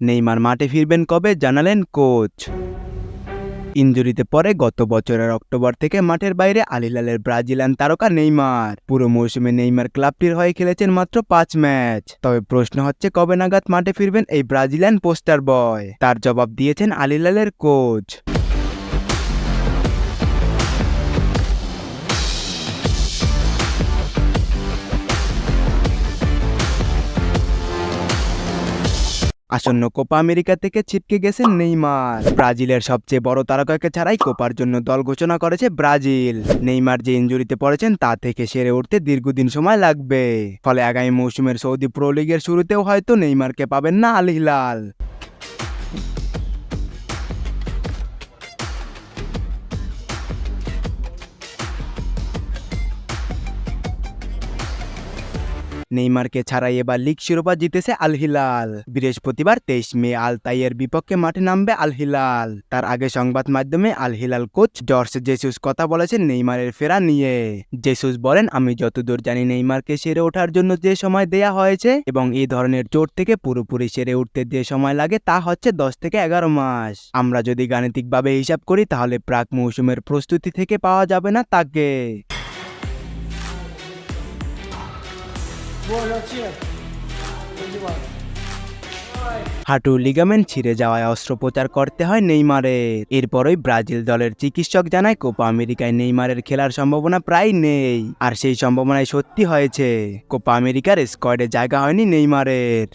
Neymar মাঠে ফিরবেন কবে জানালেন কোচ। ইনজুরিতে পরে গত বছরের অক্টোবর থেকে মাঠের বাইরে আল হিলালের ব্রাজিলিয়ান তারকা নেইমার। পুরো মৌসুমে নেইমার ক্লাবটির হয়ে খেলেছেন মাত্র 5 ম্যাচ। তবে প্রশ্ন হচ্ছে কবে নাগাদ মাঠে ফিরবেন এই ব্রাজিলিয়ান পোস্টার বয়। তার জবাব দিয়েছেন আল হিলালের কোচ। আসন্ন কোপা আমেরিকা থেকে ছিটকে গেছেন নেইমার। ব্রাজিলের সবচেয়ে বড় তারকাকে ছাড়াই কোপার জন্য দল ঘোষণা করেছে ব্রাজিল। নেইমার যে ইনজুরিতে পড়েছেন তা থেকে সেরে উঠতে দীর্ঘদিন সময় লাগবে। ফলে আগামী মৌসুমের সৌদি প্রো লিগের শুরুতেও হয়তো নেইমারকে পাবেন না আল হিলাল। নেইমারকে ছাড়াই এবার লিগ শিরোপা জিতেছে আল হিলাল। বৃহস্পতিবার 23 মে আল তাইয়ের বিপক্ষে মাঠে নামবে আল হিলাল। তার আগে সংবাদ মাধ্যমে Al Hilal coach Jorge Jesus কথা বলেছেন নেইমারের ফেরা নিয়ে। জেসুস বলেন, আমি যতদূর জানি নেইমারকে সেরে ওঠার জন্য যে সময় দেয়া হয়েছে এবং এই ধরনের চোট থেকে পুরোপুরি সেরে উঠতে যে সময় লাগে তা হচ্ছে 10 থেকে 11 মাস। আমরা যদি গাণিতিকভাবে হিসাব করি তাহলে প্রাক মৌসুমের প্রস্তুতি থেকে পাওয়া যাবে না তাকে। হাঁটুর লিগামেন্ট ছিঁড়ে যাওয়ায় অস্ত্রোপচার করতে হয় নেইমারের। এরপরই ব্রাজিল দলের চিকিৎসক জানায় কোপা আমেরিকায় নেইমারের খেলার সম্ভাবনা প্রায় নেই। আর সেই সম্ভাবনায় সত্যি হয়েছে। কোপা আমেরিকার স্কোয়াডে জায়গা হয়নি নেইমারের।